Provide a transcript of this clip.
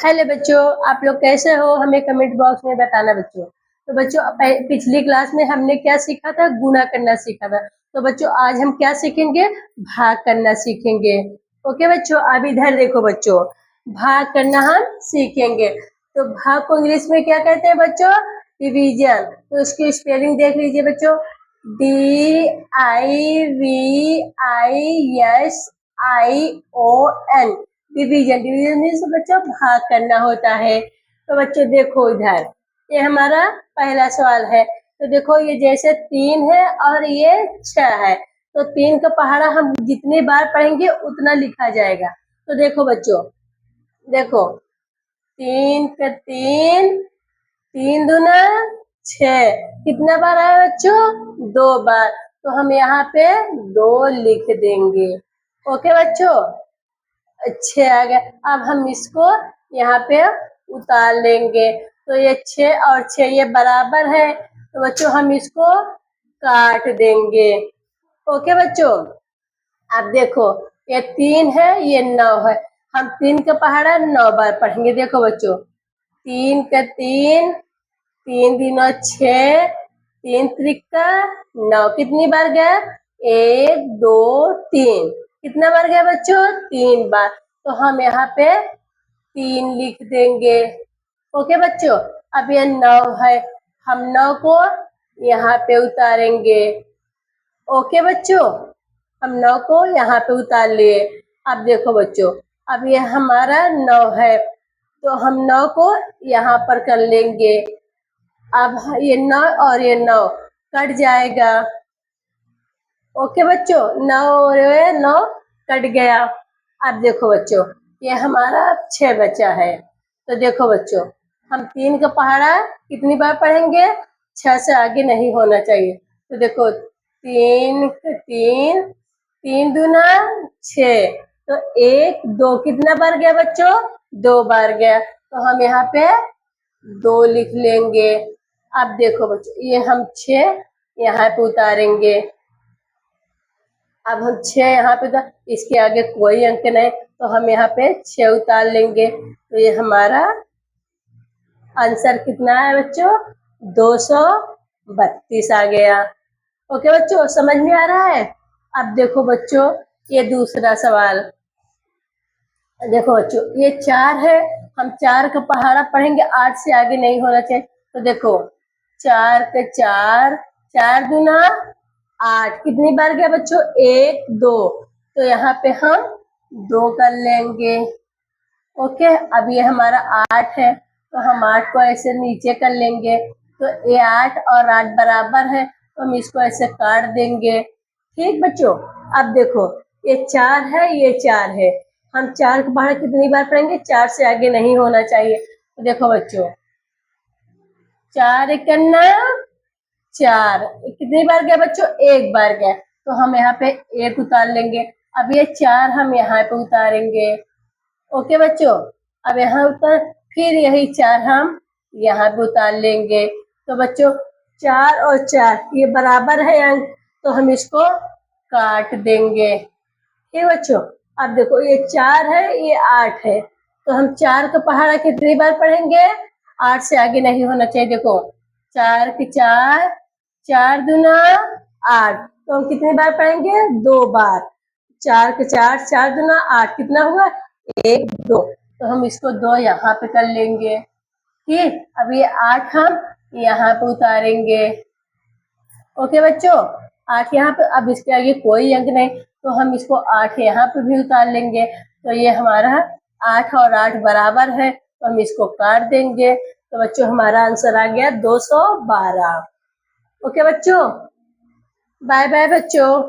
Hello बच्चों, आप लोग कैसे हो? हमें कमेंट बॉक्स में बताना बच्चों। तो बच्चों पिछली क्लास में हमने क्या सीखा था? गुणा करना सीखा था। तो बच्चों आज हम क्या सीखेंगे? भाग करना सीखेंगे। ओके बच्चों, अब इधर देखो बच्चों, भाग करना हम सीखेंगे। तो भाग को इंग्लिश में क्या कहते हैं बच्चों? डिवीजन। तो इसकी स्पेलिंग देख लीजिए बच्चों, DIVISION। डिवीजन। डिवीजन मीन्स बच्चों भाग करना होता है। तो बच्चों देखो इधर, ये हमारा पहला सवाल है। तो देखो ये जैसे 3 है और ये 6 है, तो 3 का पहाड़ा हम जितनी बार पढ़ेंगे उतना लिखा जाएगा। तो देखो बच्चों, देखो 3 का 3, 3 दूना 6, कितना बार आया बच्चों? 2 बार। तो हम यहाँ पे 2 लिख देंगे। ओके बच्चों, 6 आ गया। अब हम इसको यहाँ पे उतार लेंगे। तो ये 6 और 6 ये बराबर है, तो बच्चों हम इसको काट देंगे। ओके बच्चों, अब देखो ये 3 है, ये 9 है। हम 3 का पहाड़ा 9 बार पढ़ेंगे। देखो बच्चों, 3 का 3, 3 दूना 6, 3 त्रिका 9, कितनी बार गया? 1 2 3, कितना बार गया बच्चों? 3 बार। तो हम यहाँ पे 3 लिख देंगे। ओके बच्चों, अब ये 9 है, हम 9 को यहाँ पे उतारेंगे। ओके बच्चों, हम 9 को यहाँ पे उतार लिए। अब देखो बच्चों, अब ये हमारा 9 है, तो हम 9 को यहाँ पर कर लेंगे। अब ये 9 और ये 9 कट जाएगा। ओके बच्चों, 9 और 9 कट गया। अब देखो बच्चों, ये हमारा 6 बचा है। तो देखो बच्चों, हम 3 का पहाड़ा कितनी बार पढ़ेंगे? 6 से आगे नहीं होना चाहिए। तो देखो 3 3, 3 दूना 6, तो 1 2, कितना बार गया बच्चों? 2 बार गया। तो हम यहाँ पे 2 लिख लेंगे। अब देखो बच्चों, ये हम 6 यहाँ पे उतारेंगे। अब हम 6 यहाँ पे, इसके आगे कोई अंक नहीं, तो हम यहाँ पे 6 उतार लेंगे। तो ये हमारा आंसर कितना है बच्चों? 232 आ गया। ओके बच्चों, समझ में आ रहा है? अब देखो बच्चों, ये दूसरा सवाल। देखो बच्चों, ये 4 है, हम 4 का पहाड़ा पढ़ेंगे, 8 से आगे नहीं होना चाहिए। तो देखो 4 का 4, 4 दूना 8, कितनी बार गया बच्चों? 1 2, तो यहाँ पे हम 2 कर लेंगे। ओके, अब ये हमारा 8 है, तो हम 8 को ऐसे नीचे कर लेंगे। तो ये 8 और 8 बराबर है, तो हम इसको ऐसे काट देंगे। ठीक बच्चों, अब देखो ये 4 है, ये 4 है, हम 4 का पहाड़ा कितनी बार पढ़ेंगे? 4 से आगे नहीं होना चाहिए। तो देखो बच्चों, 4 एकन्ना 4, कितनी बार गया बच्चों? 1 बार गया। तो हम यहाँ पे 1 उतार लेंगे। अब ये 4 हम यहाँ पे उतारेंगे। ओके बच्चों, अब यहाँ उतार, फिर यही 4 हम यहाँ पे उतार लेंगे। तो बच्चों 4 और 4 ये बराबर है अंक, तो हम इसको काट देंगे। ठीक बच्चों, अब देखो ये 4 है, ये 8 है, तो हम 4 का पहाड़ा कितनी बार पढ़ेंगे? 8 से आगे नहीं होना चाहिए। देखो 4 के 4, 4 दूना 8, तो हम कितनी बार पढ़ेंगे? 2 बार। 4 के 4, 4 दूना 8, कितना हुआ? 1 2, तो हम इसको 2 यहाँ पे कर लेंगे। ठीक, अब ये 8 हम यहाँ पे उतारेंगे। ओके बच्चों, 8 यहाँ पे, अब इसके आगे कोई अंक नहीं, तो हम इसको 8 यहाँ पे भी उतार लेंगे। तो ये हमारा 8 और 8 बराबर है, तो हम इसको काट देंगे। तो बच्चों हमारा आंसर आ गया 212। ओके बच्चों, बाय बाय बच्चों।